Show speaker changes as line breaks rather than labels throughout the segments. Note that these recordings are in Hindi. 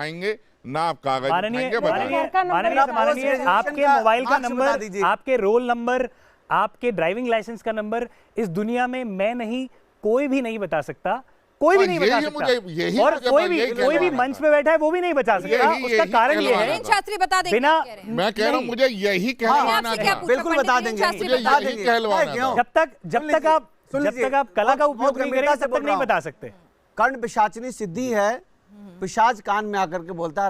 उठाएंगे ना आप कागज
माननीय
उठाएंगे।
आपके मोबाइल का नंबर, आपके रोल नंबर, आपके ड्राइविंग लाइसेंस का नंबर इस दुनिया में मैं नहीं, कोई भी नहीं बता सकता, कोई भी नहीं बता सकता। और कोई भी मंच पे बैठा है वो भी नहीं बता सकता। उसका कारण ये है,
शास्त्री बता देंगे,
बिना
मैं कह रहा हूं मुझे यही कहलवाना था।
बिल्कुल बता देंगे,
यही कहलवाना था।
जब तक आप कला का उपयोग नहीं करेंगे तब तक नहीं बता सकते।
कर्ण पिशाचनी सिद्धि है, पिशाच कान में आकर के बोलता है,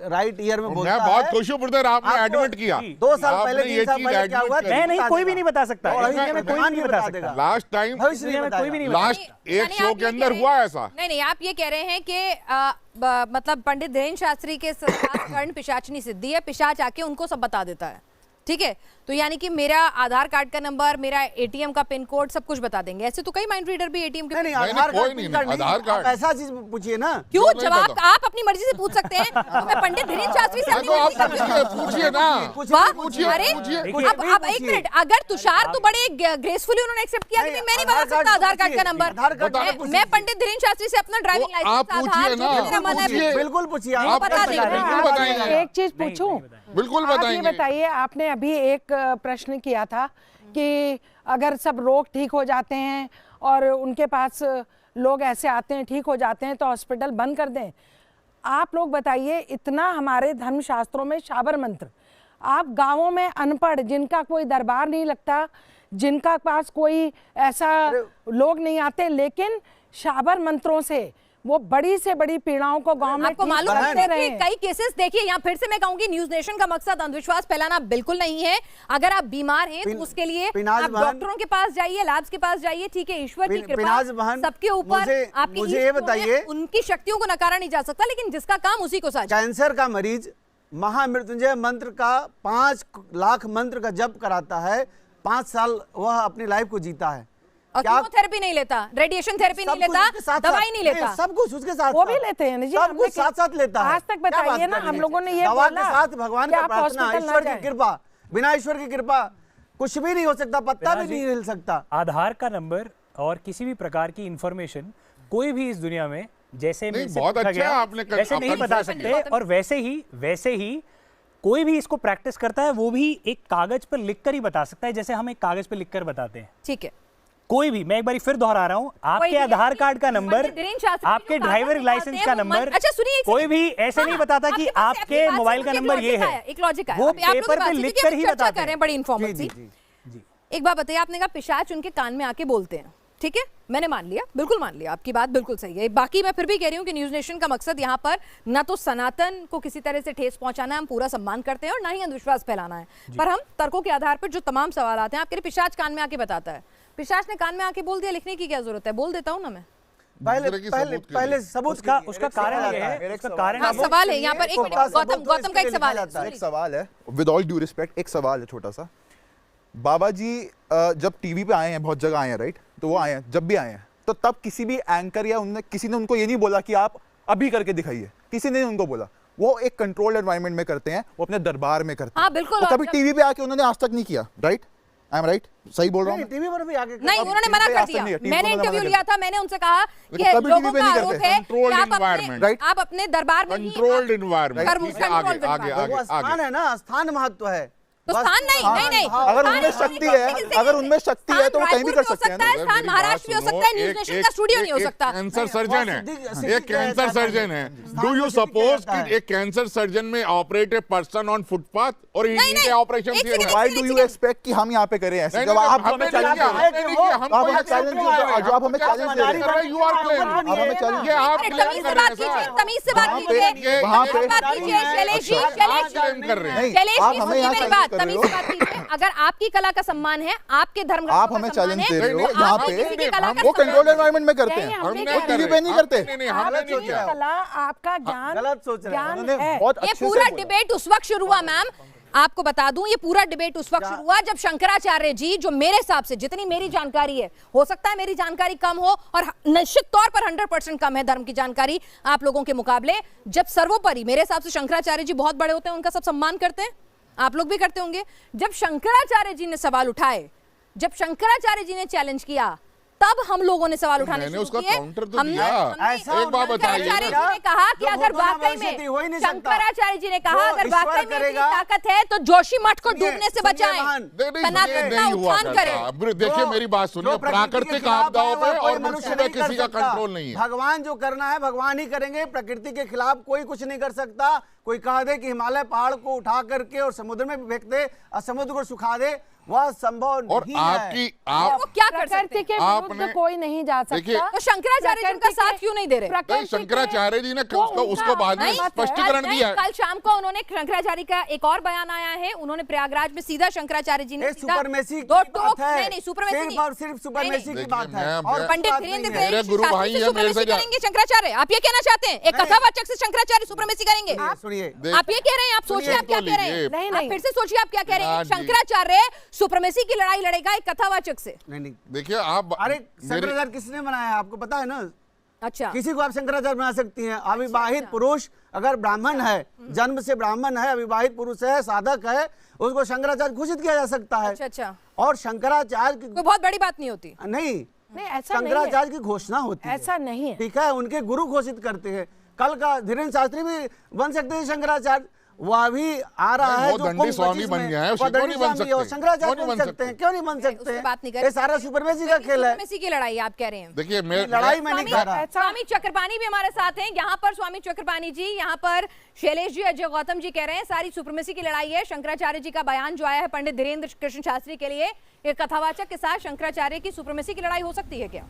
राइट ईयर में बोलता है।
मैं बहुत खुश हूं ब्रदर, आपने एडमिट किया।
2 साल पहले 3 साल पहले क्या हुआ?
मैं नहीं, कोई भी नहीं बता सकता। कोई भी नहीं बता सकता।
लास्ट टाइम
कोई भी नहीं,
लास्ट एक शो के अंदर हुआ ऐसा।
नहीं, आप ये कह रहे हैं कि मतलब पंडित धीरेन्द्र शास्त्री के साथ कर्ण पिशाचनी सिद्धि है, पिशाच आके उनको सब बता देता है, ठीक है? तो यानी कि मेरा आधार कार्ड का नंबर, मेरा एटीएम का पिन कोड सब कुछ बता देंगे। ऐसे तो कई माइंड रीडर भी एटीएम के
आधार कार्ड ऐसा चीज पूछिए ना।
क्यों जवाब आप अपनी मर्जी से पूछ सकते हैं। तो मैं पंडित धीरेन्द्र शास्त्री से
पूछिए ना।
अरे अब एक मिनट, अगर तुषार तो बड़े ग्रेसफुली उन्होंने एक्सेप्ट किया कि मैं नहीं बता सकता आधार कार्ड का नंबर। मैं पंडित धीरेन्द्र शास्त्री से अपना ड्राइविंग लाइसेंस
बिल्कुल पूछिए,
आप बता देंगे।
एक चीज पूछूं,
बिल्कुल बताएंगे।
बताइए, आपने अभी एक प्रश्न किया था कि अगर सब रोग ठीक हो जाते हैं और उनके पास लोग ऐसे आते हैं ठीक हो जाते हैं तो हॉस्पिटल बंद कर दें। आप लोग बताइए, इतना हमारे धर्मशास्त्रों में शाबर मंत्र, आप गांवों में अनपढ़ जिनका कोई दरबार नहीं लगता, जिनका पास कोई ऐसा लोग नहीं आते, लेकिन शाबर मंत्रों से वो बड़ी से बड़ी पीड़ाओं को गांव में
आपको मालूम है कई केसेस देखिए। यहाँ फिर से मैं कहूंगी, न्यूज नेशन का मकसद अंधविश्वास फैलाना बिल्कुल नहीं है। अगर आप बीमार हैं तो उसके लिए आप डॉक्टरों के पास जाइए, लैब्स के पास जाइए, ठीक है? ईश्वर की कृपा सबके ऊपर, आपकी
मुझे ये बताइए,
उनकी शक्तियों को नकारा नहीं जा सकता, लेकिन जिसका काम उसी को साझा।
कैंसर का मरीज महामृत्युंजय मंत्र का 5 लाख मंत्र का जप कराता है, 5 साल वह अपनी लाइफ को जीता है।
और कीमोथेरेपी नहीं लेता, रेडिएशन थेरेपी नहीं लेता, दवाई नहीं लेता,
सब कुछ उसके साथ
वो भी लेते हैं जी,
सब कुछ साथ साथ लेता है।
आज तक बताइए ना, हम लोगों ने ये
दवा के साथ भगवान का प्रार्थना, ईश्वर की कृपा। बिना ईश्वर की कृपा कुछ भी नहीं हो सकता, पत्ता भी नहीं हिल सकता।
आधार का नंबर और किसी भी प्रकार की इंफॉर्मेशन कोई भी इस दुनिया में जैसे
बहुत अच्छा आपने
वैसे नहीं बता सकते। और वैसे ही कोई भी इसको प्रैक्टिस करता है वो भी एक कागज पर लिखकर ही बता सकता है, जैसे हम एक कागज पर लिखकर बताते हैं,
ठीक है?
कोई भी, मैं एक बार फिर दोहरा रहा हूं, आपके आधार कार्ड का नंबर, आपके ड्राइवर लाइसेंस का नंबर,
अच्छा सुनिए,
कोई भी ऐसे नहीं बताता कि आपके मोबाइल का नंबर ये है।
एक लॉजिक है,
वो पेपर पे लिखकर ही बताते हैं।
बड़ी इन्फॉर्मेटिव। एक बात बताइए, आपने कहा पिशाच उनके कान में आके बोलते हैं, ठीक है? मैंने मान लिया, बिल्कुल मान लिया, आपकी बात बिल्कुल सही है। बाकी मैं फिर भी कह रही हूँ कि न्यूज नेशन का मकसद यहाँ पर ना तो सनातन को किसी तरह से ठेस पहुंचाना है, हम पूरा सम्मान करते हैं, और ना ही अंधविश्वास फैलाना है, पर हम तर्कों के आधार पर जो तमाम सवाल आते हैं, आप कह रहे पिशाच कान में आके बताता है। पिशाच ने कान में आके बोल दिया, लिखने की क्या जरूरत है? बोल देता हूँ ना मैं।
पहले सबूत
उसका कारण ये है, उसका कारण
सवाल है यहाँ पर। एक मिनट, गौतम का एक सवाल है।
एक सवाल है, विद ऑल ड्यू रिस्पेक्ट, एक सवाल है छोटा सा। बाबा जी जब टीवी पे आए हैं, बहुत जगह आए हैं, राइट? तो वो आए हैं, जब भी आए हैं तो तब किसी भी एंकर या किसी ने उनको ये नहीं बोला कि आप अभी करके दिखाइए, किसी ने उनको बोला। वो एक कंट्रोल्ड एनवायरनमेंट में करते हैं, वो अपने दरबार में करते हैं।
हाँ बिल्कुल।
तो कभी टीवी पे आके उन्होंने आज तक नहीं किया, राइट? I am right? सही बोल रहा हूँ?
टीवी पर भी आगे
नहीं, उन्होंने मना कर दिया। मैंने इंटरव्यू लिया था, मैंने उनसे कहा कि लोगों का आरोप है कि आप अपने दरबार में
कंट्रोल्ड एनवायरनमेंट,
स्थान है ना, स्थान महत्व है।
तो स्थान नहीं।
अगर उनमें शक्ति है तो वो कहीं भी कर सकते हैं।
स्थान महाराष्ट्र भी हो सकता है, न्यूज नेशन का स्टूडियो नहीं हो सकता।
कैंसर सर्जन है, एक कैंसर सर्जन है। डू यू सपोज कि एक कैंसर सर्जन में operate a person on footpath और इनके operation?
Why do you expect कि हम यहाँ पे करें ऐसे? जब आप हमें चैलेंज कर रहे हैं, जो आप हमें चैलेंज दे रहे हैं,
यू आर क्लेम,
आप हमें चैलेंज,
आप
तमीज से बात कीजिए, तमीज से बात कीजिए,
वहाँ पे
शैलेश जी,
कर रहे हैं।
शैलेश जी, मेरी बात तमीज से बात कीजिए। अगर आपकी कला का सम्मान है, आपके धर्म,
आप हमें चैलेंज दे रहे हो यहाँ पे, वो कंट्रोल एनवायरनमेंट में करते हैं, वो टीवी पे नहीं करते।
कला आपका ज्ञान,
गलत सोच रहे
हैं।
ये पूरा डिबेट उस वक्त शुरू हुआ, मैम आपको बता दूं, ये पूरा डिबेट उस वक्त शुरू हुआ जब शंकराचार्य जी, जो मेरे हिसाब से, जितनी मेरी जानकारी है, हो सकता है मेरी जानकारी कम हो और निश्चित तौर पर 100% कम है धर्म की जानकारी आप लोगों के मुकाबले, जब सर्वोपरि मेरे हिसाब से शंकराचार्य जी बहुत बड़े होते हैं, उनका सब सम्मान करते हैं, आप लोग भी करते होंगे। जब शंकराचार्य जी ने सवाल उठाए, जब शंकराचार्य जी ने चैलेंज किया, तब हम लोगों ने सवाल उठाने
मैंने
शुरू
उसका
किए।
काउंटर तो
हमने
दिया।
हमने-
एक बात बताइए,
शंकराचार्य जी ने कहा कि
जो
अगर
भूतों
वाकई
भविष्यति हो ही
में,
नहीं सकता।
शंकराचार्य जी ने कहा
जो
अगर
ईश्वर
वाकई में इतनी
करेगा।
ताकत है तो जोशी मठ को
सुनिए,
डूबने से
सुनिए
बचाएं,
महान।
सनातन का
नहीं हुआ
उत्थान करें।
करता। देखिए मेरी बात सुनिए,
जो प्रकृति के
प्राकृतिक
खिलाफ
आपदाओं
है,
पे
वह कोई
और
मनुष्य
मनुष्य पे
नहीं कर
किसी का
सकता।
कंट्रोल नहीं है।
भगवान जो करना है भगवान ही करेंगे, प्रकृति के खिलाफ कोई कुछ नहीं कर सकता। कोई कह दे कि हिमालय पहाड़ को उठा करके और समुद्र में फेंक दे और समुद्र को सुखा दे, वह संभव
और
नहीं
आपकी
है।
आप
वो क्या कर सकते
प्रकृति
हैं?
के
आपने-
विरुद्ध कोई नहीं जा
देखिए,
सकता।
तो शंकराचार्य जी उनका साथ क्यों नहीं दे रहे?
नहीं, शंकराचार्य जी ने उसको बाद में
नहीं,
स्पष्टीकरण
नहीं,
दिया है।
कल शाम को उन्होंने शंकराचार्य का एक और बयान आया है, उन्होंने प्रयागराज में सीधा शंकराचार्य जी ने
ये
सीधा
सुपरमेसी की
दो
बात
टोक,
है।
नहीं सुपरमेसी
सिर्फ
नहीं,
और सिर्फ सुपरमेसी की बात है
मैं-
और
पंडित
बात
धीरेन्द्र
नहीं है।
मेरे गुरु भाई हैं, मेरे से
करेंगे शंकराचार्य, आप ये कहना चाहते हैं? एक
नहीं।
कथावाचक से शंकराचार्य सुपरमेसी करेंगे?
सुनिए
आप ये कह रहे हैं, आप सोचिए आप क्या कह रहे हैं?
नहीं,
आप
नहीं।
फिर से सोचिए आप क्या कह रहे हैं?
हाँ जी।
शंकराचार्य सुपरमेसी की लड़ाई लड़ेगा एक कथावाचक से।
नहीं
देखिए आप
अरे
मेरी-
शंकराचार्य किसने बनाया है आपको पता है ना?
अच्छा,
किसी को आप शंकराचार्य बना सकती हैं। अविवाहित पुरुष अगर ब्राह्मण है, जन्म से ब्राह्मण है, अविवाहित पुरुष है, साधक है, उसको शंकराचार्य घोषित किया जा सकता है।
अच्छा,
और शंकराचार्य
कोई बहुत बड़ी बात नहीं होती।
नहीं,
नहीं, ऐसा नहीं है।
शंकराचार्य की घोषणा होती है,
ऐसा नहीं है।
ठीक है, उनके गुरु घोषित करते हैं। कल का धीरेन्द्र शास्त्री भी बन सकते हैं शंकराचार्य, वह भी आ रहा
नहीं,
है
वो
जो
दंडी
कुंभ
स्वामी
25
बन
में,
गया है,
वो
उससे क्यों
दंडी
नहीं बन
स्वामी है, वो
सकते?
शंकराचार्य
क्यों नहीं
बन
बन
सकते हैं,
सकते?
क्यों नहीं बन सकते
उससे बात नहीं कर
हैं? ये सारा सुपरमेसी का खेल है।
सुपरमेसी की लड़ाई आप कह रहे हैं।
देखिए
लड़ाई में नहीं
स्वामी
खा रहा।
स्वामी चक्रपाणी भी हमारे साथ हैं। यहाँ पर स्वामी चक्रपाणी जी, यहाँ पर शैलेश जी, अजय गौतम जी कह रहे हैं सारी सुपरमेसी की लड़ाई है। शंकराचार्य जी का बयान जो आया है पंडित धीरेन्द्र कृष्ण शास्त्री के लिए, एक कथावाचक के साथ शंकराचार्य की सुपरमेसी की लड़ाई हो सकती है क्या?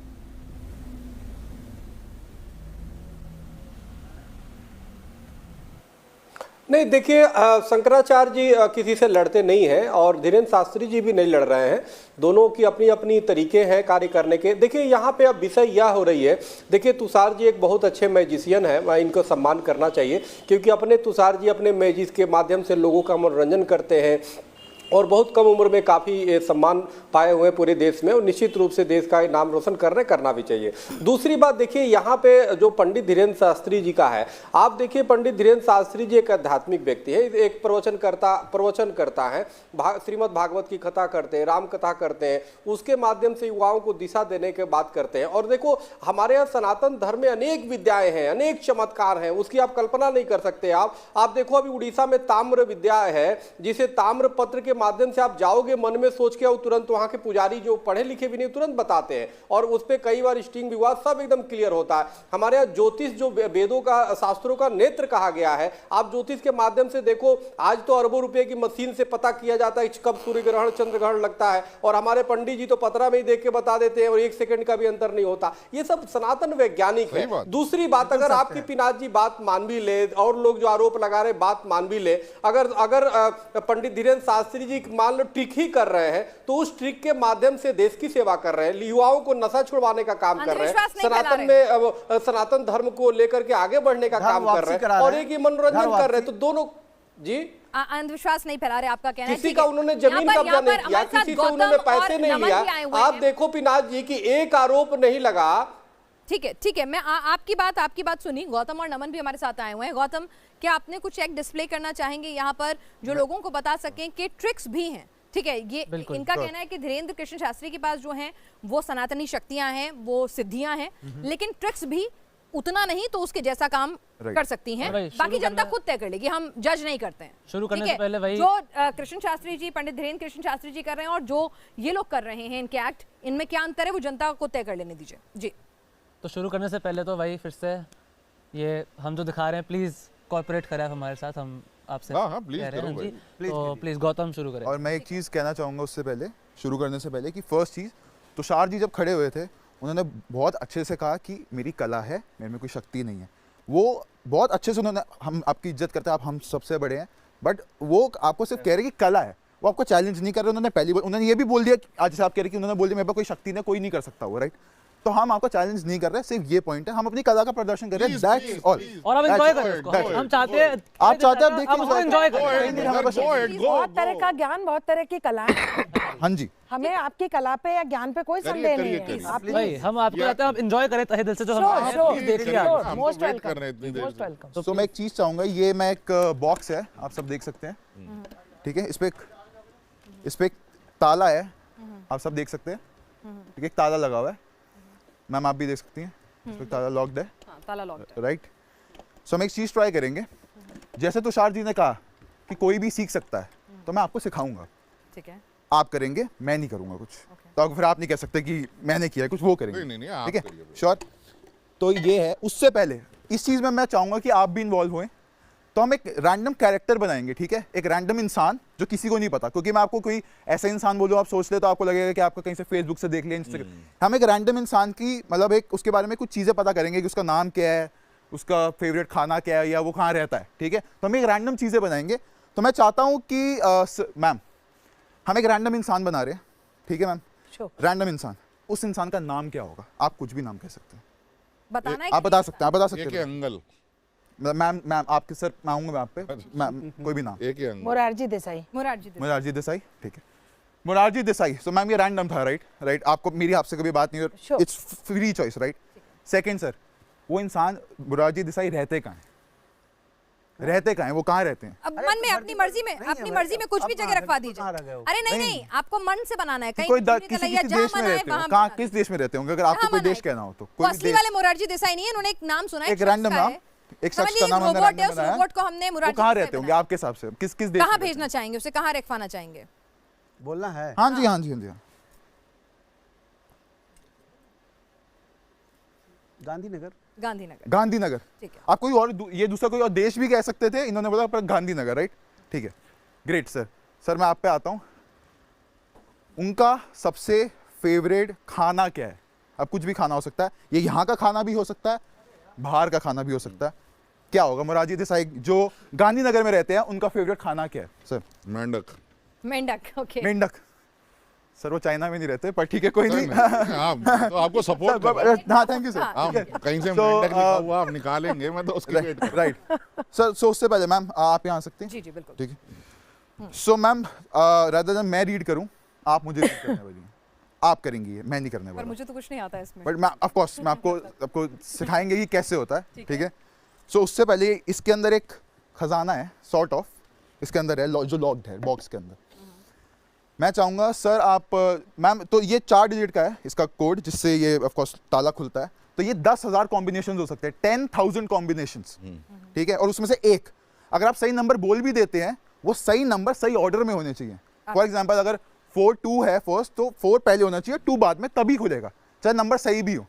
नहीं, देखिए शंकराचार्य जी किसी से लड़ते नहीं हैं और धीरेन्द्र शास्त्री जी भी नहीं लड़ रहे हैं। दोनों की अपनी अपनी तरीके हैं कार्य करने के। देखिए यहाँ पे अब विषय यह हो रही है, देखिए तुषार जी एक बहुत अच्छे मैजिशियन है, मैं इनको सम्मान करना चाहिए क्योंकि अपने तुषार जी अपने मैजिक के माध्यम से लोगों का मनोरंजन करते हैं और बहुत कम उम्र में काफ़ी सम्मान पाए हुए पूरे देश में और निश्चित रूप से देश का नाम रोशन करना भी चाहिए। दूसरी बात देखिए यहाँ पे जो पंडित धीरेन्द्र शास्त्री जी का है, आप देखिए पंडित धीरेन्द्र शास्त्री जी एक आध्यात्मिक व्यक्ति है, एक प्रवचन करता है, श्रीमद् भागवत की कथा करते हैं, राम कथा करते हैं, उसके माध्यम से युवाओं को दिशा देने की बात करते हैं। और देखो हमारे यहाँ सनातन धर्म में अनेक विद्याएं हैं, अनेक चमत्कार हैं, उसकी आप कल्पना नहीं कर सकते। आप देखो अभी उड़ीसा में ताम्र विद्या है, जिसे ताम्र पत्र के माध्यम से आप जाओगे, मन में सोच के आओ, तुरंत वहां के पुजारी जो पढ़े लिखे भी नहीं तुरंत बताते हैं और उस पर कई बार स्टिंग विवाद सब एकदम क्लियर होता है। हमारे यहाँ ज्योतिष जो वेदों का शास्त्रों का नेत्र कहा गया है, आप ज्योतिष के माध्यम से देखो, आज तो अरबों रुपए की मशीन से पता किया जाता है कब सूर्य ग्रहण चंद्र ग्रहण लगता है और हमारे पंडित जी तो पतरा में ही देख के बता देते हैं और 1 सेकंड का भी अंतर नहीं होता। ये सब सनातन वैज्ञानिक है। दूसरी बात, अगर आपकी पिनाथ जी बात मान भी ले और लोग जो आरोप लगा रहे बात मान भी ले, अगर पंडित धीरेन्द्र शास्त्री जी मान लो ट्रिक ही कर रहे हैं तो उस ट्रिक के माध्यम से देश की सेवा कर रहे हैं, युवाओं को नशा छुड़वाने का काम कर रहे हैं, सनातन में सनातन धर्म को लेकर के आगे बढ़ने का काम कर रहे हैं और एक ही मनोरंजन कर रहे हैं। तो दोनों जी
अंधविश्वास नहीं फैला रहे, आपका कहना है।
किसी का उन्होंने जमीन कब्जा नहीं किया, किसी से उन्होंने पैसे नहीं लिया। आप देखो पिनाथ जी की एक आरोप नहीं लगा।
ठीक है, मैं आपकी बात सुनी। गौतम और नमन भी हमारे साथ आए हुए हैं। गौतम, क्या आपने कुछ एक डिस्प्ले करना चाहेंगे यहाँ पर जो लोगों को बता सकें कि ट्रिक्स भी हैं? ठीक है, ये इनका कहना है कि धीरेन्द्र कृष्ण शास्त्री के पास जो हैं वो सनातनी शक्तियां हैं, वो सिद्धियां हैं, लेकिन ट्रिक्स भी उतना नहीं तो उसके जैसा काम कर सकती हैं। बाकी जनता खुद तय कर लेगी, हम जज नहीं करते हैं।
शुरू करने से पहले वही
जो कृष्ण शास्त्री जी, पंडित धीरेन्द्र कृष्ण शास्त्री जी कर रहे हैं और जो ये लोग कर रहे हैं इनके एक्ट, इनमें क्या अंतर है वो जनता को तय कर लेने दीजिए जी।
तो शुरू करने से पहले तो वही फिर से ये हम जो दिखा रहे हैं प्लीज कोऑपरेट करें हमारे साथ, हम आपसे
प्लीज
कह रहे हैं
करो
जी।
भाई।
तो प्लीज गौतम शुरू करें।
और मैं एक चीज़ कहना चाहूँगा उससे पहले, शुरू करने से पहले, कि फर्स्ट चीज़, तुषार जी जब खड़े हुए थे उन्होंने बहुत अच्छे से कहा कि मेरी कला है, मेरे में कोई शक्ति नहीं है। वो बहुत अच्छे से उन्होंने, हम आपकी इज्जत करते हैं, आप हम सबसे बड़े हैं, बट वो आपको सिर्फ कह रहे कि कला है, वो आपको चैलेंज नहीं कर रहे। उन्होंने पहली बार उन्होंने ये भी बोल दिया, आज जैसे आप कह रहे कि उन्होंने बोल दिया मेरे पास कोई शक्ति नहीं, कोई नहीं कर सकता वो, राइट? तो हम आपको चैलेंज नहीं कर रहे, सिर्फ ये पॉइंट है, हम अपनी कला का प्रदर्शन कर रहे हैं, दैट्स ऑल।
और हम एंजॉय करें उसको, हम चाहते हैं
आप चाहते हैं, आप देखिए,
हम उसको एंजॉय करें।
बहुत तरह का ज्ञान, बहुत तरह की कला है।
हाँ जी,
हमें आपकी कला पे या ज्ञान पे कोई संदेह नहीं है। आप
भाई हम आपको चाहते हैं आप एंजॉय करें तहे दिल से, जो हम आए हैं, please देखिए आप।
मोस्ट
वेट
वेलकम,
कर रहे हैं इतनी देर
मोस्ट
से।
वेलकम।
तो मैं एक चीज़ चाहूँगा, ये मैं एक बॉक्स है, आप सब देख सकते हैं, ठीक है? इस पे एक ताला है, आप सब देख सकते हैं, ठीक है? एक ताला लगा हुआ है, मैम आप भी देख सकती हैं, इसमें ताला लॉक्ड है,
हाँ, ताला लॉक्ड है।
राइट। सो हम एक चीज़ ट्राई करेंगे, जैसे तुषार जी ने कहा कि कोई भी सीख सकता है, तो मैं आपको सिखाऊंगा,
ठीक है,
आप करेंगे, मैं नहीं करूंगा कुछ। तो फिर आप नहीं कह सकते कि मैंने किया है कुछ, वो करेंगे।
नहीं, आप
ठीक है,
करिए।
श्योर। तो ये है, उससे पहले इस चीज़ में मैं चाहूंगा कि आप भी इन्वॉल्व हों। तो हम एक रैंडम कैरेक्टर बनाएंगे, ठीक है, एक रैंडम इंसान जो किसी को नहीं पता, क्योंकि मैं आपको कोई ऐसा इंसान बोलूँ, आप सोच ले तो आपको लगेगा कि आपको कहीं से फेसबुक से देख लिया, इंस्टाग्राम। हम एक रैंडम इंसान की मतलब एक उसके बारे में कुछ चीज़ें पता करेंगे कि उसका नाम क्या है, उसका फेवरेट खाना क्या है, या वो कहाँ रहता है, ठीक है। तो हम एक रैंडम चीज़ें बनाएंगे। तो मैं चाहता हूँ कि मैम हम एक रैंडम इंसान बना रहे हैं, ठीक है मैम, रैंडम इंसान, उस इंसान का नाम क्या होगा? आप कुछ भी नाम कह सकते हैं,
बताना है,
आप बता सकते हैं, आप बता सकते हैं।
एंगल
मैम आपके सर मैं आऊंगा, मैं आप पे मैम कोई भी नाम।
एक ही एंगल।
मोरारजी देसाई।
मोरारजी देसाई, ठीक है, मोरारजी देसाई। सो मैम ये रैंडम था, राइट। आपको मेरी आपसे कभी बात नहीं हुई, it's free choice, right. Second sir, वो इंसान मोरारजी देसाई रहते कहाँ हैं? रहते कहाँ हैं, वो कहाँ रहते हैं?
अब मन में अपनी मर्जी में कुछ भी जगह रखवा दीजिए। अरे नहीं, आपको मन से बनाना है, कहीं
कोई किस देश में रहते हो, कहाँ किस देश में रहते होंगे, अगर आपको कोई देश कहना हो तो।
कोई असली वाले मोरारजी देसाई नहीं है, उन्होंने एक नाम सुना है,
एक रैंडम नाम, एक शख्स का नाम हमने रैंडम बनाया।
रोबोट को हमने मोरारजी
कहाँ रहते होंगे आपके हिसाब से, किस देश,
कहाँ भेजना चाहेंगे उसे, कहाँ रखवाना चाहेंगे?
बोलना है।
हाँ जी, हाँ जी, हाँ जी। गांधीनगर।
ठीक है।
आप कोई और ये दूसरा कोई और देश भी कह सकते थे, इन्होंने बोला पर गांधीनगर, राइट, ठीक है, ग्रेट सर। सर मैं आप पे आता हूँ, उनका सबसे फेवरेट खाना क्या है? अब कुछ भी खाना हो सकता है, ये यहाँ का खाना भी हो सकता है, बाहर का खाना भी हो सकता है। क्या होगा मोरारजी देसाई जो गांधीनगर में रहते हैं, उनका फेवरेट खाना क्या है सर?
मेंढक। ओके,
मेंढक। सर वो चाइना में नहीं रहते, पर ठीक है, कोई नहीं।
तो आपको सपोर्ट,
हाँ थैंक यू सर।
कहीं से मेंढक लिखा हुआ आप निकालेंगे, मैं तो उसकी वेट कर।
Right sir. सो उससे पहले मैम आप यहाँ आ सकते हैं?
जी बिल्कुल,
ठीक है। सो मैम रादर देन मैं रीड करूँ, आप मुझे रीड करने वाली हैं, आप करेंगी ये, मैं नहीं करने वाला।
पर मुझे तो कुछ नहीं आता इसमें,
बट मैं ऑफ कोर्स मैं आपको सिखाएंगे कि कैसे होता है, ठीक है। सो उससे पहले इसके अंदर एक खजाना है, सॉर्ट ऑफ, इसके अंदर है जो लॉक्ड है बॉक्स के अंदर। मैं चाहूँगा सर आप मैम, तो ये 4 डिजिट का है इसका कोड, जिससे ये ऑफ कोर्स ताला खुलता है। तो ये 10,000 कॉम्बिनेशन हो सकते हैं, 10,000 कॉम्बिनेशंस, ठीक है। और उसमें से एक, अगर आप सही नंबर बोल भी देते हैं, वो सही नंबर सही ऑर्डर में होने चाहिए। फॉर एग्जाम्पल अगर 4-2 है फर्स्ट, तो 4 पहले होना चाहिए, 2 बाद में, तभी खुलेगा, चाहे नंबर सही भी हो।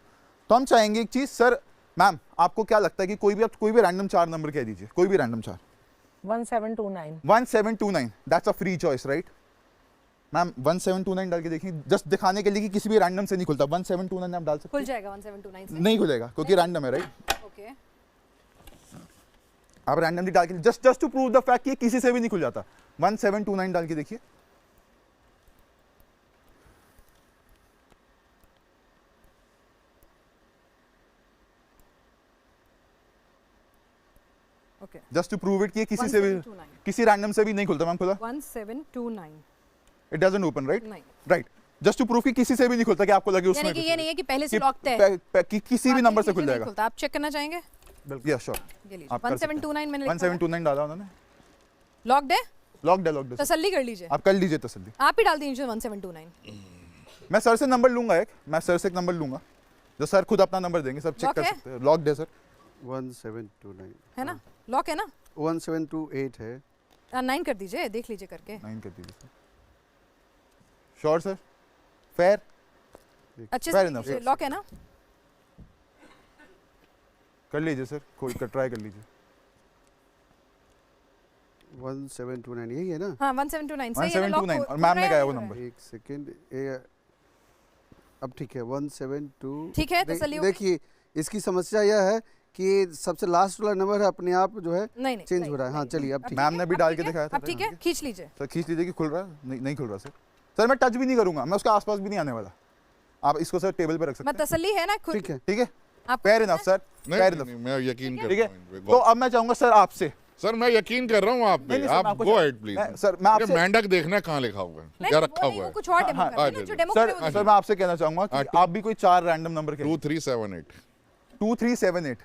तो हम चाहेंगे एक चीज़ सर, मैम आपको क्या लगता है कि कोई भी रैंडम 4 नंबर कह दीजिए, कोई भी random 4।
1729।
That's a free choice, right ma'am. 1729 डाल के देखिए, जस्ट दिखाने के लिए कि किसी भी रैंडम से नहीं खुलता। 1729 आप डाल सकते
खुल जाएगा 1729 से?
नहीं खुलेगा, क्योंकि रैंडम है, राइट।
ओके,
आप रैंडमली डाल के just to prove the fact कि किसी से भी नहीं खुल जाता। 1729 डाल के देखिए,
okay,
just to prove it कि किसी से भी, किसी रैंडम से भी नहीं खुलता। मैम खुला
1729,
इट डजंट ओपन, राइट,
नहीं,
राइट। जस्ट टू प्रूव कि किसी से भी नहीं खुलता, कि आपको लगे उसमें
यानी कि ये नहीं है कि पहले से लॉक्ड है,
कि किसी भी नंबर से खुल जाएगा।
आप चेक करना चाहेंगे?
या श्योर,
ये लीजिए, 1729 मैंने लिखा है।
1729 डाला उन्होंने,
लॉक्ड है,
लॉक्ड है।
तसल्ली कर लीजिए,
आप कर लीजिए तसल्ली।
आप ही डाल दीजिए 1729।
मैं सर से नंबर लूंगा, मैं सर से एक नंबर लूंगा, जो सर खुद अपना नंबर देंगे, सब चेक कर सकते हैं। लॉक्ड है सर,
1729
है ना, लॉक है ना?
1728 है,
9 कर दीजिए, देख लीजिए करके।
9 कर दीजिए सर। श्योर सर, फेयर,
अच्छे
fair enough,
से लॉक है ना?
कर लीजिए सर, कोई ट्राई कर लीजिए।
1729 यही है ना?
हाँ 1729 सही है,
1729 और मैम ने कहा वो नंबर।
एक सेकंड, अब ठीक है 172।
ठीक है, तसल्ली हो गई?
देखिए इसकी समस्या यह है कि सबसे लास्ट वाला नंबर है अपने आप जो है चेंज हो रहा है। हाँ चलिए अब ठीक है,
मैम ने भी डाल के दिखाया था।
अब ठीक है, खींच लीजिए
सर, खींच लीजिए कि खुल रहा है। नहीं खुल रहा सर। सर मैं टच भी नहीं करूंगा, मैं उसके आसपास भी नहीं आने वाला। आप इसको सर टेबल पे रख सकते हैं।
तसल्ली है ना?
ठीक है,
ठीक है, fair enough sir, fair enough,
मैं यकीन कर
ठीक
रहा
है।
हूँ।
तो अब मैं चाहूंगा सर आपसे,
सर मैं यकीन कर रहा हूँ आप पे, आप गो अहेड प्लीज।
सर मैं आपसे
मेंढक देखना कहाँ लिखा हुआ है, क्या रखा हुआ है?
कुछ और डेमो कर रहे हैं, जो डेमो कर रहे हैं
सर मैं आपसे कहना चाहूंगा कि आप भी कोई 4 रैंडम नंबर के
2378
2378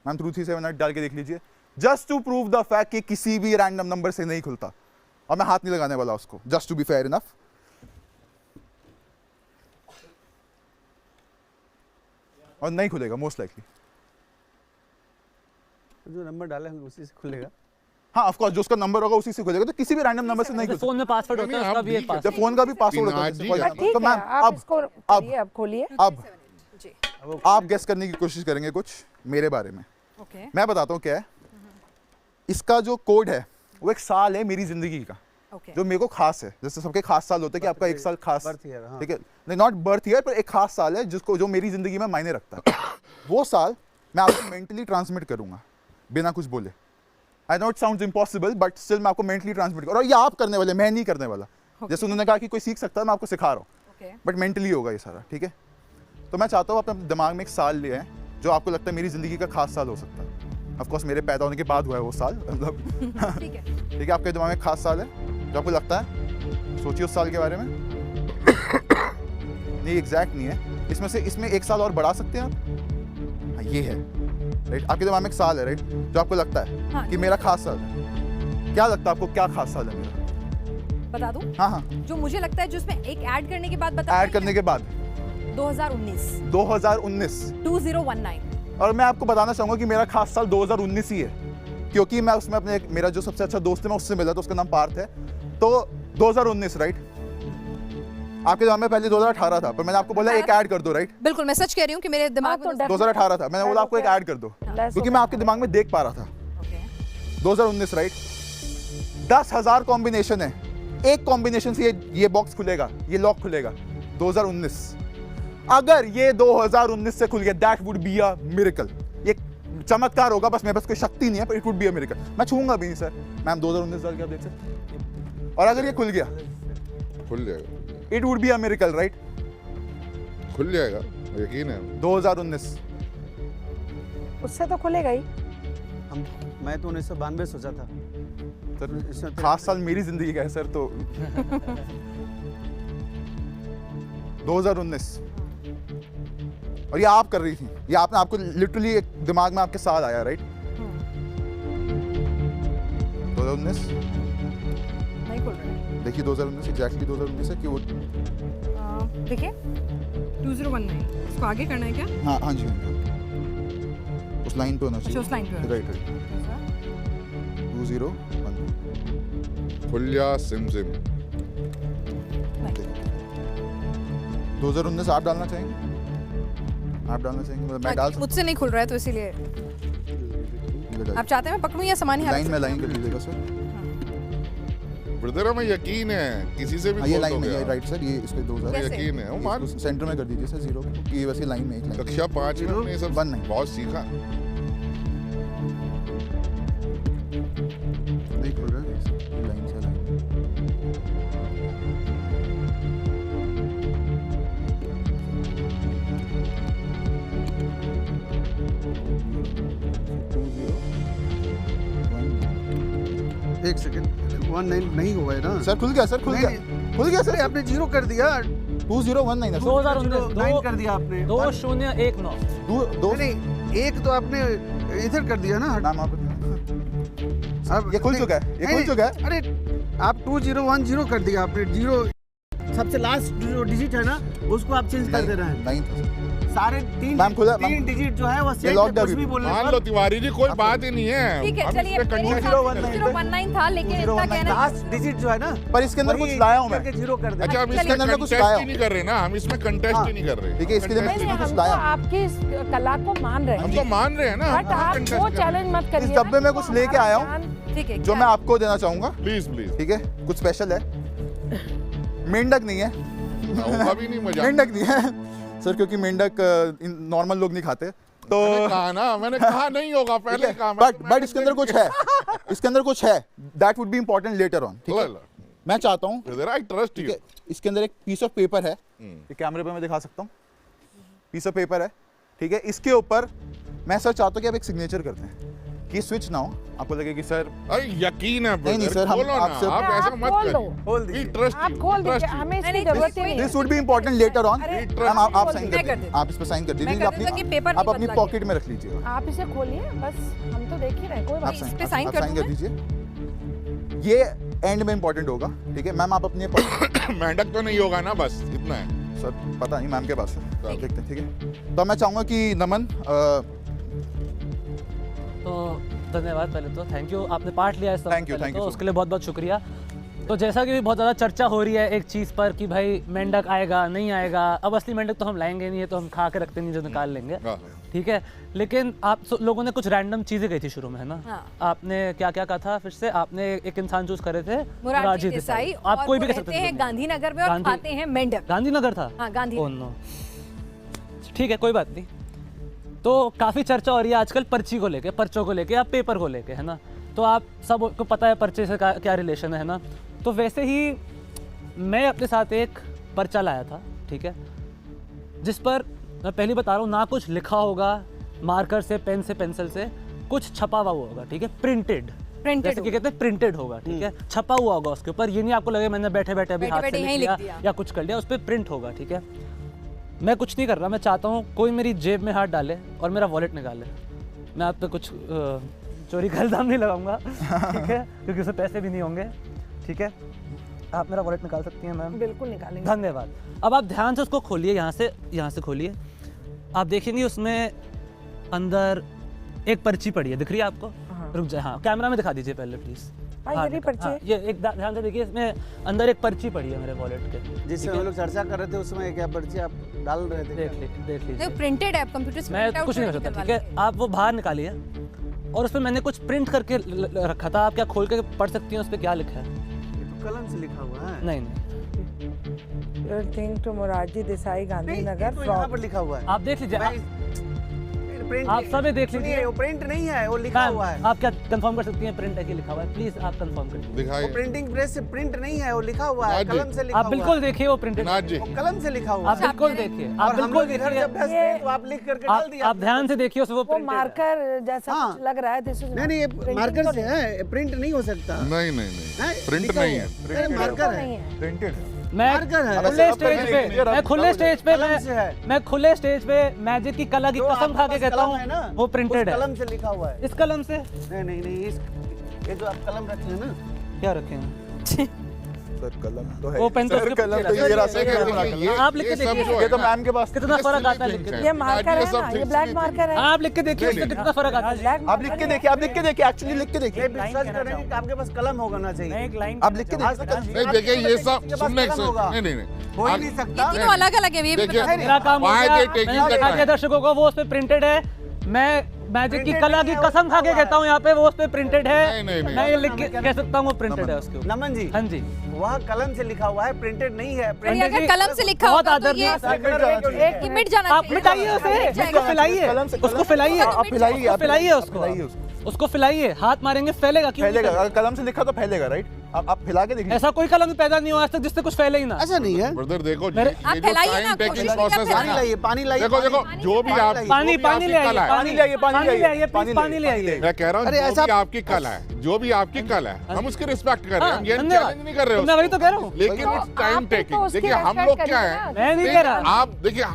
मैम 2378 डाल के देख लीजिए, just to prove the fact कि किसी भी रैंडम नंबर से नहीं खुलता। और मैं हाथ नहीं लगाने वाला उसको, just to be fair enough. और नहीं खुलेगा मोस्ट लाइकली।
जो नंबर डाले होंगे उसी से खुलेगा।
हाँ ऑफ कोर्स, जो उसका नंबर होगा उसी से खुलेगा, तो किसी भी रैंडम नंबर से नहीं खुलेगा।
फोन में पासवर्ड होता है, उसका भी एक पासवर्ड,
फोन का भी पासवर्ड होता है।
ठीक
तो
है,
मैम
आप इसको करिए, अब खोलिए।
अब आप गेस करने की कोशिश करेंगे कुछ मेरे बारे में।
ओके,
मैं बताता हूँ क्या है। इसका जो कोड है वो एक साल है मेरी जिंदगी का,
ओके,
जो मेरे को खास है। जैसे सबके खास साल होते हैं कि आपका एक साल खास,
बर्थ ईयर, हाँ।
ठीक है, नहीं नॉट बर्थ ईयर, पर एक खास साल है जिसको, जो मेरी जिंदगी में मायने रखता है। वो साल मैं आपको मेंटली ट्रांसमिट करूंगा बिना कुछ बोले। I know it sounds impossible, but still मैं आपको मेंटली ट्रांसमिट करूँ, और ये आप करने वाले, मैं नहीं करने वाला। जैसे उन्होंने कहा कि कोई सीख सकता है, मैं आपको सिखा रहा हूँ, बट मेंटली होगा ये सारा, ठीक है। तो मैं चाहता हूँ अपने दिमाग में एक साल ले आए जो आपको लगता है मेरी जिंदगी का खास साल हो सकता है। ऑफ कोर्स मेरे पैदा होने के बाद हुआ है वो साल, मतलब
ठीक है,
ठीक है। आपके दिमाग में एक खास साल है जो आपको लगता है, सोचिए उस साल के बारे में। नहीं एग्जैक्ट नहीं है, इसमें एक साल और बढ़ा सकते हैं आप। हाँ ये है राइट, आपके दिमाग में एक साल है राइट, जो आपको लगता है
हाँ,
कि मेरा खास साल है। क्या लगता है आपको, क्या खास साल है मेरा?
बता दूं?
हाँ हाँ,
जो मुझे लगता है, जो इसमें एक ऐड करने के बाद बता,
ऐड करने के बाद
2019 2019।
और मैं आपको बताना चाहूंगा कि मेरा खास साल 2019 ही है, क्योंकि मैं उसमें अपने मेरा जो सबसे अच्छा दोस्त है मैं उससे मिला, तो उसका नाम पार्थ है। तो 2019 राइट, आपके दिमाग में पहले 2018 था, पर मैंने आपको बोला एक ऐड कर दो राइट।
बिल्कुल, मैं सच कह रही हूँ कि मेरे दिमाग में
2018 था, मैंने बोला आपको एक ऐड कर दो, क्योंकि मैं आपके दिमाग में देख पा रहा था। 2019 राइट, 10,000 कॉम्बिनेशन है, एक कॉम्बिनेशन से ये बॉक्स खुलेगा, ये लॉक खुलेगा। 2019, अगर ये 2019 से खुल गया, that would be a miracle. ये चमत्कार होगा, बस मेरे पास कोई शक्ति नहीं है, पर it would be a miracle. मैं छूंगा भी नहीं सर, मैम 2019 डाल के आप देख सकते। और अगर ये खुल गया,
खुल जाएगा,
it would be a miracle right,
खुल जाएगा, यकीन है।
2019
उससे तो खुलेगा ही।
मैं तो 1992 सोचा था
सर, खास साल मेरी जिंदगी का है सर, तो 2019। और ये आप कर रही थी, ये आपने, आपको लिटरली एक दिमाग में आपके साथ आया राइट। 2019
नहीं खुल रहा है।
देखिए 2019 एग्जैक्टली 2019 है कि वो,
देखिए 2019, इसको आगे करना है क्या?
हाँ हाँ जी, उस लाइन पे होना चाहिए।
अच्छा, उस लाइन पे होना
राइट राइट, 201
खुल जा सिम सिम।
2019 आप डालना चाहेंगे? आप डालना चाहेंगे? मैं डाल सकता
मुझसे नहीं खुल रहा है, तो इसीलिए
हूँ?
आप चाहते हैं मैं पकड़ूं या सामान्य हालत
लाइन
से?
में लाइन कर लीजिएगा सर।
ब्रदर हमें यकीन है, किसी से भी
हाँ, ये
खोल
लाइन में,
दोगे
ये
आप।
राइट सर, ये इसके 2000
हमें यकीन है, वो मान।
सेंटर में कर दीजिए सर 0, कि वैसे लाइन में एक लाइन।
कक्षा 5 में हमने ये सब
1 नहीं
बहुत सीखा।
नहीं खुल रहा है, लाइन से लाइन।
एक सेकंड, 19 नहीं हुआ है ना
सर खुल गया सर, खुल गया, खुल गया सर।
आपने 0 कर दिया,
2019 है सर।
2019
9 कर दिया आपने।
2019
दो
नहीं, एक तो आपने इधर कर दिया ना।
नाम आप
अब
ये खुल चुका है, ये खुल चुका है।
अरे आप 2010 कर दिया आपने। 0 सबसे लास्ट जो डिजिट है ना, उसको आप चेंज कर दे रहे हैं।
नहीं
सारे
मैम खुला,
3 डिजिट जो है वो सेट
लॉक्ड
है,
है
कुछ भी
अभी।
बोलने
मान
पर।
लो तिवारी जी, कोई बात ही नहीं है।
ठीक है,
हम
चलिए,
इस पे
मेरे
कंटिन्यू
हिसाब से
करेंगे।
2019 था, लेकिन इतना
2019
कहना है
लास्ट डिजिट जो है ना,
पर इसके अंदर कुछ लाया हूँ मैं।
0 कर दे।
अच्छा, हम
चलिए,
इसमें
अंदर मैं कुछ
कंटेस्ट
लाया
ही नहीं कर रहे ना, हम इसमें कंटेस्ट ही नहीं कर रहे।
ठीक है, इसके लिए मैं
नहीं,
कुछ
हम तो
लाया।
आपकी इस कला को मान रहे
हम
हैं,
तो मान रहे हैं ना,
बट आप वो चैलेंज मत करिए।
इस डब्बे में कुछ लेके आया हूँ
ठीक है,
जो मैं आपको देना चाहूंगा,
प्लीज प्लीज।
ठीक है, कुछ स्पेशल है। मेंढक नहीं है,
होगा भी नहीं मजा।
मेंढक नहीं है सर, क्योंकि मेंढक नॉर्मल लोग नहीं खाते, तो
मैंने कहा ना, मैंने कहा नहीं होगा, पहले कहा।
बट इसके अंदर कुछ है, इसके अंदर कुछ है, that would be important later on. ठीक है, मैं चाहता हूँ,
ब्रदर आई ट्रस्ट
ठीक
यू।
है, इसके अंदर एक पीस ऑफ पेपर है, ये कैमरे पे मैं दिखा सकता हूँ, पीस ऑफ पेपर है, ठीक है। इसके ऊपर मैं सर चाहता हूँ कि आप एक सिग्नेचर करते हैं, कि स्विच ना हो, आपको लगे कि सर
अरे यकीन है
नहीं,
ब्रदर,
सर, हम
खोलो ना,
आपसे-
आप ऐसा मत
खोल दो।
करिए। We trust
आप
you,
खोल
trust
दीजिए,
you।
हमें इसकी
नहीं,
जरूरत ही नहीं।
This would be important later on.
अरे,
मैम आप साइन कर
मैं कर
दीजिए,
देती
आप इस पर साइन कर
मैं
दीजिए,
कर देती हूँ कि पेपर
आप
नहीं
अपनी
बदला
पॉकेट में रख लीजिए।
आप इसे खोलिए, बस हम तो देख ही रहे हैं, कोई
आप
बात
इस
नहीं।
पे साइन
आप
कर
साइन
दूं
कर
मैं?
दीजिए, ये एंड में इंपॉर्टेंट होगा, ठीक है। मैम आप अपने
मेंढक तो नहीं होगा ना, बस इतना है।
सर पता नहीं मैम के पास है। देखते हैं, ठीक है। तो मैं चाहूंगा कि नमन
तो धन्यवाद, पहले तो थैंक यू, आपने पार्ट लिया इस
Thank you,
पहले
thank you
तो
so
उसके लिए बहुत बहुत शुक्रिया। तो जैसा कि बहुत ज़्यादा चर्चा हो रही है एक चीज़ पर कि भाई मेंढक आएगा नहीं आएगा, अब असली मेंढक तो हम लाएंगे नहीं है, तो हम खा के रखते नहीं जो निकाल लेंगे, ठीक है। लेकिन आप लोगों ने कुछ रैंडम चीज़ें कही थी शुरू में, है ना?
हाँ।
आपने क्या क्या कहा था फिर से? आपने एक इंसान चूज करे थे
मोरारजी देसाई,
आप कोई भी कह
रहते
सकते
हैं गांधीनगर में और खाते हैं मेंढक।
गांधीनगर था?
हाँ, गांधी।
ओह नो, ठीक है, कोई बात नहीं। तो काफ़ी चर्चा हो रही है आजकल पर्ची को लेके, पर्चों को लेके या पेपर को लेके, है ना? तो आप सबको पता है पर्चे से क्या रिलेशन है ना? तो वैसे ही मैं अपने साथ एक पर्चा लाया था, ठीक है, जिस पर मैं पहले बता रहा हूँ ना कुछ लिखा होगा मार्कर से, पेन से, पेंसिल से, कुछ छपा हुआ होगा, ठीक है, प्रिंटेड, जैसे कि कहते हैं प्रिंटेड होगा, ठीक है, छपा हुआ होगा उसके ऊपर। ये नहीं आपको लगे मैंने बैठे बैठे अभी हाथ से लिख लिया या कुछ कर लिया, उस पर प्रिंट होगा, ठीक है। मैं कुछ नहीं कर रहा, मैं चाहता हूँ कोई मेरी जेब में हाथ डाले और मेरा वॉलेट निकाले। मैं आप पे कुछ चोरी का इल्ज़ाम नहीं लगाऊंगा, ठीक है, क्योंकि उसमें पैसे भी नहीं होंगे, ठीक है। आप मेरा वॉलेट निकाल सकती हैं मैम?
बिल्कुल निकालेंगे।
धन्यवाद। अब आप ध्यान से उसको खोलिए, यहाँ से खोलिए। आप देखेंगे उसमें अंदर एक पर्ची पड़ी है, दिख रही है आपको? रुक जाए, हाँ, कैमरा में दिखा दीजिए पहले प्लीज़।
ये पर्ची,
ये एक ध्यान से देखिए, इसमें अंदर एक पर्ची पड़ी है मेरे वॉलेट के,
जिससे हम लोग चर्चा कर रहे थे उसमें क्या पर्ची आप डाल रहे थे?
देख लीजिए।
प्रिंटेड है, कंप्यूटर से
मैं कुछ नहीं कर सकता, ठीक है। आप वो बाहर निकालिए और उस पर मैंने कुछ प्रिंट करके रखा था, आप क्या खोल के पढ़ सकती हैं उस पर क्या लिखा है?
कलम से लिखा हुआ है।
नहीं,
थिंग टू मोरारजी देसाई गांधीनगर,
तो यहाँ पर लिखा हुआ है।
आप देख लीजिए,
प्रिंट
आप सब देख लीजिए,
वो प्रिंट नहीं है, वो लिखा हुआ है।
आप क्या कंफर्म कर सकती हैं प्रिंट है कि लिखा हुआ है? प्लीज आप कंफर्म कर दीजिए।
वो प्रिंटिंग प्रेस से प्रिंट नहीं है, वो लिखा हुआ है, कलम से लिखा हुआ है।
आप बिल्कुल देखिए, वो प्रिंटेड है,
वो कलम से लिखा हुआ है।
आप बिल्कुल देखिए, आप
और हम
बिल्कुल
लोग इधर
देखिए,
जब दस तो आप लिख करके डाल दिया।
आप ध्यान से देखिए, उसमें
वो मार्कर जैसा कुछ लग रहा है।
नहीं, ये मार्कर से है, प्रिंट नहीं हो सकता।
नहीं, प्रिंट नहीं है,
मार्कर है,
प्रिंटेड है।
मैं खुले स्टेज पे मैजिक की कला की कसम खा के कहता हूँ वो प्रिंटेड है।
कलम से लिखा हुआ है।
इस कलम से?
नहीं, ये जो आप कलम रखे हैं ना,
क्या रखे हैं?
सर कलम तो है,
वो पेन तो
कलम तो ये रहा।
आप लिख के देखिए,
ये तो मैम के पास
कितना फर्क आता है लिख के।
ये मार्कर है ना, ये ब्लैक मार्कर है।
आप लिख के देखिए उससे कितना फर्क आता है।
आप लिख के देखिए, एक्चुअली लिख के देखिए।
सर्च करेंगे कि आपके पास कलम होना चाहिए।
एक लाइन
आप लिख के देखिए।
नहीं देखिए, ये सब सुनने नहीं
हो ही नहीं सकता।
तीनों अलग अलग है, ये भी बता दें।
मेरा काम हो गया, दर्शकों को वो उस पे प्रिंटेड है। मैं मैजिक की कला की कसम खा के कहता हूँ यहाँ पे वो उस पे प्रिंटेड है। मैं ये लिख के कह सकता हूँ वो प्रिंटेड है उसके ऊपर।
नमन जी,
हाँ जी,
वह कलम से लिखा हुआ है, प्रिंटेड नहीं है।
अरे अगर कलम से लिखा होगा तो ये मिट जाना
आप मिटाइए उसे, उसको फैलाइए, उसको फैलाइए, फैलाइए उसको फैलाइए। हाथ मारेंगे फैलेगा क्यों?
फैलेगा, अगर कलम से लिखा तो फैलेगा, राइट? आप फैला के देखिए।
ऐसा कोई कलम पैदा नहीं हुआ आज तक जिससे कुछ फैले ही ना।
ऐसा नहीं है
ब्रदर, देखो
आप
ये जो
फैलाइए ना,
टाइम टेकिंग
कोशिश
प्रोसेस है
पानी
ना,
लाइए, पानी लाइए।
देखो जो भी आप
पानी ले आइए, पानी ले आइए, पानी ले आइए।
मैं कह रहा हूँ, जो भी आपकी कला है, जो भी आपकी कला है, हम उसकी रिस्पेक्ट कर रहे हैं, हम ये चैलेंज नहीं कर रहे
मैं वही तो कह रहा हूँ।
लेकिन इट्स टाइम टेकिंग। देखिए हम लोग क्या है,
मैं नहीं कह रहा।
आप देखिए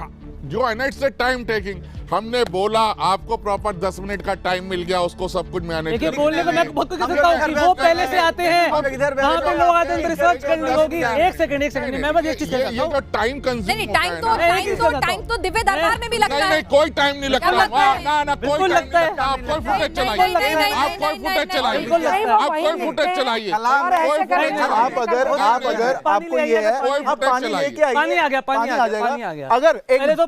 जो है ना, इट्स टाइम टेकिंग। हमने बोला आपको प्रॉपर 10 मिनट का टाइम मिल गया, उसको सब कुछ मैनेज
देखिए बोलने को मैं बहुत कुछ कह सकता हूँ कि वो पहले से आते हैं, वहाँ पे लोग आते हैं, रिसर्च करनी होगी। एक सेकंड मैं बस एक चीज कहता
ये
हूँ,
जो टाइम कंज्यूम
नहीं, टाइम तो दिव्य दरबार में भी लगता है।
नहीं, कोई टाइम नहीं लगता। ना कोई
बिल्कुल लगता है।
आप कोई फुटेज चलाइए, आप कोई फुटेज चलाइए, आप कोई फुटेज चलाइए।
आप अगर आपको ये है, आप पानी लेके आइए,
पानी आ गया, पानी आ
जाएगा। अगर एक मिनट,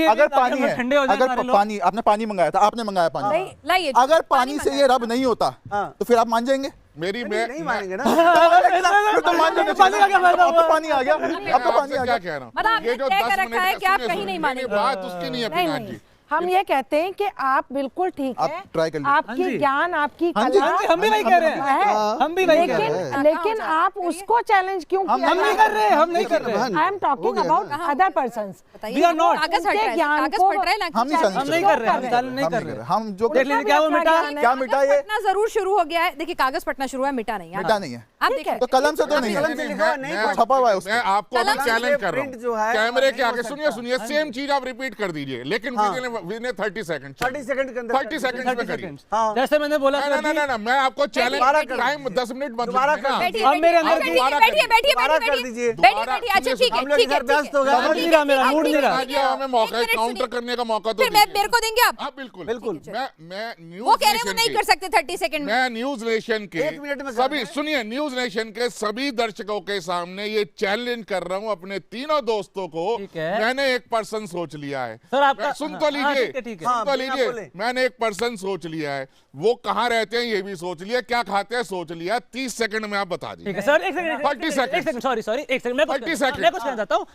अगर पानी है,
ठंडे हो जाए
अगर पानी आपने पानी मंगाया था, आपने मंगाया पानी,
लाइए,
अगर पानी से ये रब नहीं होता तो फिर आप मान जाएंगे?
मेरी
नहीं मानेंगे ना।
फिर तो मान जाएंगे।
पानी आ गया,
अब तो पानी आ गया, अब तो पानी आ
क्या
गया।
कह रहा हूँ,
मतलब
ये जो
तय
10
कर रखा है
मिनट
कि आप कहीं नहीं मानेंगे।
बात उसकी नहीं है
नहीं,
पिनाक
नहीं।
जी।
हम ये कहते हैं कि आप बिल्कुल ठीक
आप
है,
ट्राई कर लीजिए।
आपकी
हाँ जी।
ज्ञान, आपकी
हाँ जी,
कला
हम भी वही कह रहे हैं, हम भी वही कह रहे हैं।
लेकिन आप उसको चैलेंज क्यों किया?
हम नहीं कर रहे, हम नहीं कर रहे।
I am talking about other persons.
We are not.
कागज हट रहा है,
ज्ञान
कागज
को
फट रहा है ना,
हम नहीं
हम नहीं कर रहे, हम चैलेंज नहीं कर रहे।
हम जो
देख लीजिए क्या वो मिटा,
क्या मिटा ये?
फटना जरूर शुरू हो गया है। देखिए कागज फटना शुरू है, मिटा नहीं है।
मिटा नहीं है,
आप देखिए,
तो कलम से तो नहीं है,
कलम से लिखा हुआ नहीं,
छपा हुआ है उसमें।
मैं आपको अभी
कलम से
चैलेंज कर रहा
प्रिंट जो
हूँ,
है,
कैमरे के
नहीं
आगे
हो
सुनिए, सेम चीज आप रिपीट कर दीजिए, लेकिन विद 30 सेकंड
30 सेकंड के अंदर
30 सेकंड में करिए।
हाँ।
जैसे मैंने बोला कि
ना
अभी-
मैं आपको चैलेंज टाइम 10 मिनट मत
दोबारा
लीजिए ना।
बैठिए,
अब मेरे अंदर
बैठिए,
दोबारा
बैठिए, बैठिए,
दोबारा
बैठिए,
कर दीजिए।
बैठिए, बैठिए, अच्छा ठीक है,
हम लोग
ठीक है,
इधर व्यस्त हो गए।
समझ नहीं रहा, मेरा मूड नहीं रहा।
आज ये हमें मौका काउंटर करने का मौका तो
फिर मैं
दीजिए।
मेरे को देंगे आप?
हाँ बिल्कुल
बिल्कुल।
मैं न्यूज़
वो कह रहे हैं वो
नेशन
नहीं
के-
कर सकते 30 सेकंड में।
मैं न्यूज नेशन के
1 मिनट में
सभी सुनिए, न्यूज नेशन के सभी दर्शकों के सामने ये चैलेंज कर रहा हूं अपने तीनों दोस्तों को।
ठीक है।
मैंने एक पर्सन सोच लिया है
सर, आपका-
मैं- सुन तो
हाँ,
लीजिए,
ठीक है, ठीक है।
सुन
हाँ,
तो
बिना
लीजिए,
बोले।
मैंने एक पर्सन सोच लिया है। वो कहाँ रहते हैं ये भी सोच लिया, क्या खाते हैं सोच लिया। 30 सेकंड में आप बता
ठीक
दीजिए।
है सर, एक सेकंड
30 सेकंड
सॉरी एक सेकंड मैं
30 सेकंड।
कुछ कहना चाहता हूँ।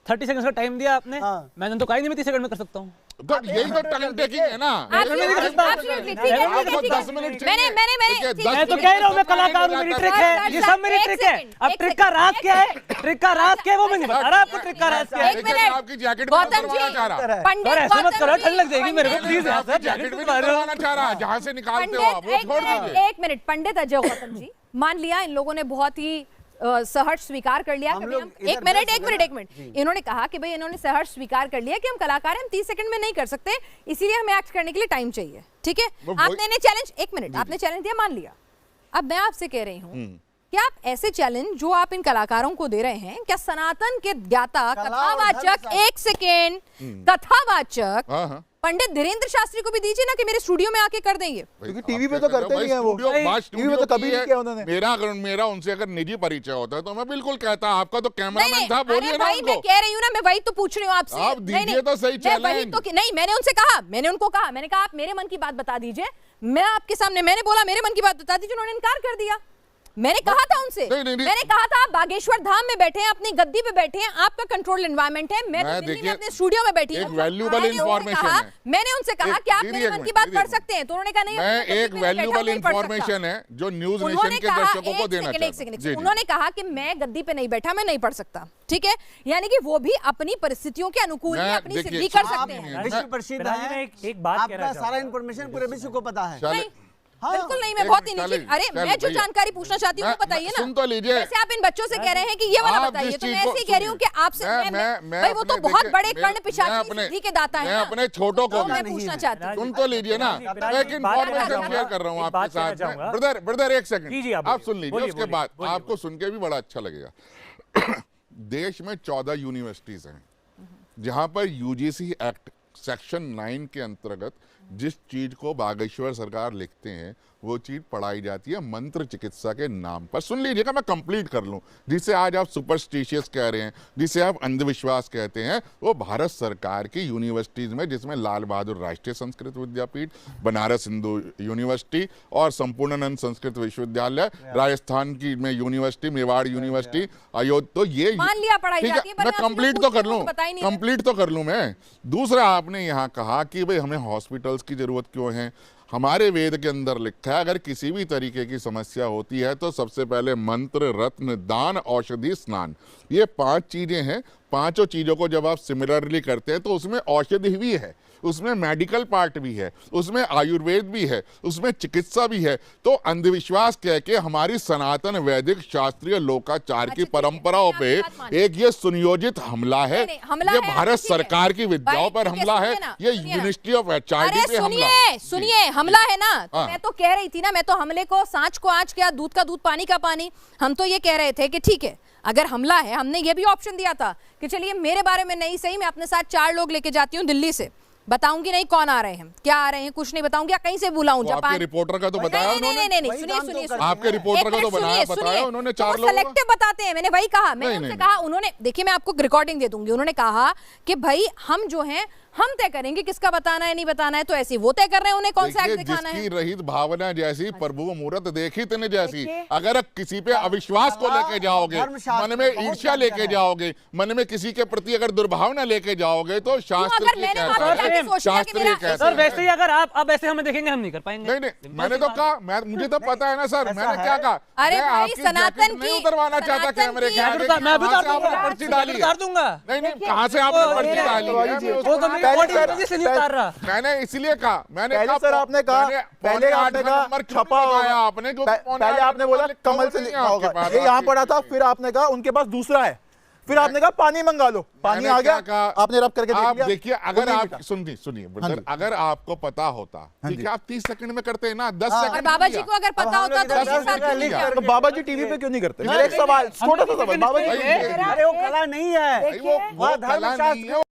30 सेकंड का टाइम दिया आपने,
हाँ।
मैंने तो कहा ही नहीं मैं 30 सेकंड में कर सकता हूँ।
तो यही तो टाइम टेकिंग है ना।
Absolutely, ठीक है,
आपको
ठीक है,
10 मिनट
मैंने
चाहिए।
देखिए,
देखिए,
10
मैं तो
मिनट
कह रहा हूँ मैं
का टाइम
कलाकार हूँ, मेरी
लगा
ट्रिक
कर-
है, ये सब मेरी
एक
ट्रिक है।
सेकंड,
अब
एक
ट्रिक का
सेकंड,
राज
एक
क्या है,
सेकंड।
ट्रिक का राज क्या है वो मैं नहीं बता रहा आपको, ट्रिक का राज क्या है।
एक मिनट,
आपकी जैकेट भी
गौतम
उतरवाना चाह रहा
जी,
है।
पंडित
सर ऐसा मत
गौतम
करो,
जी,
ठंड लग जाएगी मेरे को,
पंडित-
प्लीज यार सर,
जैकेट भी उतरवाना चाह रहा है, जहाँ से निकालते हो आप वो
पंडित
छोड़ दीजिए।
एक मिनट, पंडित अजय गौतम जी, मान लिया इन लोगों ने बहुत ही सहर्ष स्वीकार कर लिया।
हम
कभी
लोग
हम
इधर
एक मिनट
व्यस्त
एक मिनट
हैं
एक मिनट इन्होंने कहा कि भाई इन्होंने सहर्ष स्वीकार कर लिया कि हम कलाकार हैं, हम 30 सेकंड में नहीं कर सकते, इसीलिए हमें एक्ट करने के लिए टाइम चाहिए। ठीक है,
वो वही-
आपने इन्हें चैलेंज, एक मिनट, आपने चैलेंज दिया, मान लिया। अब मैं आपसे कह रही हूँ कि आप ऐसे चैलेंज जो आप इन कलाकारों को दे रहे हैं, क्या सनातन के ज्ञाता,
कला और
कथावाचक,
धर्म का-
एक सेकेंड, कथावाचक
हाँ।
पंडित धीरेन्द्र शास्त्री को भी दीजिए ना कि मेरे स्टूडियो में आके कर देंगे।
क्योंकि टीवी पे तो करते नहीं है वो। टीवी पे तो कभी नहीं किया उन्होंने।
मेरा उनसे अगर निजी परिचय होता है तो मैं बिल्कुल कहता, आपका तो
नहीं,
कैमरामैन था,
अरे
बोलिए ना
भाई मैं
उनको।
कह रही हूँ ना, मैं वही तो पूछ रही हूँ आपसे।
आप
नहीं,
दीजिए तो सही
मैं वही
challenge।
तो नहीं, मैंने उनसे कहा, मैंने उनको कहा, मैंने कहा आप मेरे मन की बात बता दीजिए। मैं आपके सामने मैंने बोला मेरे मन की बात बता दीजिए, उन्होंने इनकार कर दिया। मैंने कहा था उनसे,
नहीं।
मैंने कहा था आप बागेश्वर धाम में बैठे हैं, अपनी गद्दी पे बैठे हैं, आपका कंट्रोल एनवायरनमेंट है, मैं तो दिल्ली में
देखिए,
अपने स्टूडियो में बैठी
एक
हूँ।
valuable
मैंने उनसे
information
कहा-
है।
मैंने उनसे कहा
एक-
कि आप
दीदी,
मेरे
एक
मन
मिनट,
की बात
दीदी,
पढ़
एक मिनट।
सकते हैं, तो उन्होंने कहा नहीं,
मैं
अपनी गद्दी
एक
पे बैठा हूं,
वैल्यूबल
नहीं पढ़ सकता।
इंफॉर्मेशन है जो न्यूज
उन्होंने
नेशन के
कहा,
दर्शकों को
एक
देना
सेकंड, एक
चाहता
सेकंड,
हूं। जी,
उन्होंने कहा कि मैं गद्दी पे नहीं बैठा, मैं नहीं पढ़ सकता। ठीक है, यानी कि वो भी अपनी परिस्थितियों के अनुकूल ही
मैं-
अपनी
देखिए,
सिद्धि कर
आप
सकते हैं।
विश्व प्रसिद्ध
बिलाल जी,
है,
मैं एक बात कहना
आपका सारा
चाहूंगा।
इन्फॉर्मेशन पूरे विश्व को पता है।
नहीं,
हाँ,
बिल्कुल नहीं, मैं
एक
बहुत ही
मिनट,
निजी,
चलिए,
अरे
चलिए,
मैं जो
भैया।
जानकारी पूछना चाहती हूँ वो बताइए ना।
सुन तो लीजिए।
जैसे आप इन बच्चों से कह रहे हैं कि ये वाला
आप
बताइए,
जिस
तो
चीज
मैं
को-
ऐसे ही कह रही हूँ कि आपसे
मैं
भाई वो तो
अपने-
बहुत
देखिए,
बड़े
मैं-
कर्ण पिशाच
मैं
की
अपने-
सिद्धि के दाता
मैं
हैं।
अपने छोटों को
मैं
भी-
पूछना चाहती हूँ।
सुन तो लीजिए ना,
बिलाल जी,
एक
एक बात कहना
इन्फॉर्मेशन
चाहूंगा।
शेयर कर रहा हूँ
एक
आपके
बात कहना
साथ में।
चाहूंगा।
ब्रदर एक सेकंड,
जी, आप
आप
बोलिए,
सुन लीजिए,
बोलिए,
उसके
बोलिए,
बाद
बोलिए,
आपको सुन के भी बड़ा अच्छा लगेगा। देश में 14 यूनिवर्सिटीज हैं जहां पर यूजीसी एक्ट सेक्शन 9 के अंतर्गत जिस चीज को बागेश्वर सरकार लिखते हैं वो चीज पढ़ाई जाती है मंत्र चिकित्सा के नाम पर। सुन लीजिएगा, मैं कंप्लीट कर लूं। जिसे आज आप सुपरस्टिशियस कह रहे हैं, जिसे आप अंधविश्वास कहते हैं, वो भारत सरकार की यूनिवर्सिटीज में, जिसमें लाल बहादुर राष्ट्रीय संस्कृत विद्यापीठ, बनारस हिंदू यूनिवर्सिटी और संपूर्णानंद संस्कृत विश्वविद्यालय, राजस्थान की में यूनिवर्सिटी, मेवाड़ यूनिवर्सिटी, अयोध्या, तो ये
मान लिया पढ़ाई
ठीक है,
जाती है, पर
मैं
मैं आपसे
कंप्लीट
जो
तो
पूछ
कर
रही हूँ
लूं,
वो बता ही नहीं रहे।
कंप्लीट तो कर लूं मैं। दूसरा, आपने यहाँ कहा कि भाई हमें हॉस्पिटल्स की जरूरत क्यों है। हमारे वेद के अंदर लिखा है अगर किसी भी तरीके की समस्या होती है तो सबसे पहले मंत्र, रत्न, दान, औषधि, स्नान, ये 5 चीजें हैं। पांचों चीजों को जब आप सिमिलरली करते हैं तो उसमें औषधि भी है, उसमें मेडिकल पार्ट भी है, उसमें आयुर्वेद भी है, उसमें चिकित्सा भी है। तो अंधविश्वास कह के हमारी सनातन वैदिक शास्त्रीय लोकाचार की परंपराओं पे एक ये सुनियोजित हमला है।
नहीं, हमला
ये
है,
भारत
ठीक है।
सरकार की विद्याओं पर
भाई, ठीक है,
हमला है,
सुनिए ना,
ये
सुनिए ना।
मिनिस्ट्री ऑफ एचआरडी
अरे
पे हमला
सुनिए, सुनिए, हमला है ना, तो
हाँ।
मैं तो कह रही थी ना, मैं तो हमले को सांच को आंच क्या, दूध का दूध, पानी का पानी, हम तो ये कह रहे थे कि ठीक है अगर हमला है, हमने ये भी ऑप्शन दिया था कि चलिए मेरे बारे में नहीं सही, मैं अपने साथ 4 लोग लेके जाती हूँ दिल्ली से, बताऊंगी नहीं कौन आ रहे हैं, क्या आ रहे हैं, कुछ नहीं बताऊंगी, या कहीं से बुलाऊं,
तो आपके
जापान।
रिपोर्टर का तो बताया
नहीं, नहीं,
उन्होंने।
नहीं, नहीं,
वही
सुनिए,
काम तो
सुनिए,
करते
सुनिए।
आपके रिपोर्टर का तो बताया उन्होंने 4 लोगों का।
सेलेक्टिव बताते हैं, मैंने वही कहा, मैंने
नहीं,
उनसे
नहीं,
कहा, उन्होंने, देखिए मैं आपको रिकॉर्डिंग दे दूंगी, उन्होंने कहा कि भाई हम जो हैं हम तय करेंगे किसका बताना है नहीं बताना है, तो ऐसे वो तय कर रहे हैं उन्हें कौन सा एक्ट
देखिए,
दिखाना
जिसकी
है।
रहित भावना जैसी प्रभु मूर्त देखी तने जैसी।
देखिए।
अगर किसी पे अविश्वास को लेके जाओगे,
धर्मशास्त्र
मन में
बहुत
ईर्ष्या
ज्यादा
लेके
है।
जाओगे, मन में किसी के प्रति अगर दुर्भावना लेके जाओगे तो शास्त्र
अगर
ये
मैंने
कहता
वहां पे
है,
जाके सोच लिया कि
शास्त्र ये
मेरा-
कहता
सर
है।
वैसे ही अगर आप अब ऐसे हमें देखेंगे हम नहीं कर पाएंगे।
नहीं नहीं, मैंने तो कहा, मुझे तो पता है ना सर, मैंने क्या कहा।
अरे
मैं
भाई,
आपकी
सनातन
जैकेट नहीं
की-
उतरवाना चाहता
सनातन
कैमरे
की-
के आगे।
मैं भी
कहाँ
उतार
से आपने
दूंगा,
पर्ची डाली है?
उतार दूंगा।
नहीं नहीं, कहाँ से आपने पर्ची
ये-
डाली है?
वो तो मेरी बॉडी की वजह से नहीं उतार रहा।
मैंने इसलिए कहा, मैंने
पहले
कहा
सर आपने कहा, पहले आपने कहा छपा होगा,
आपने जो
पहले आपने बोला कमल से लिखा होगा, ये यहाँ पढ़ा था, फिर आपने कहा उनके पास दूसरा है, फिर आपने कहा पानी मंगा लो, पानी आ गया, आपने रब करके
आप देखिए, अगर आप सुनिए ब्रदर, अगर आपको पता होता, ठीक है, आप 30 सेकंड में करते हैं ना, 10 सेकंड।
बाबा जी को अगर पता होता तो उनके साथ क्यों नहीं किया?
तो बाबा जी टीवी पे क्यों नहीं करते? मेरा एक सवाल, छोटा सा सवाल, बाबा जी
अरे वो कला नहीं है,
वो कला नहीं है।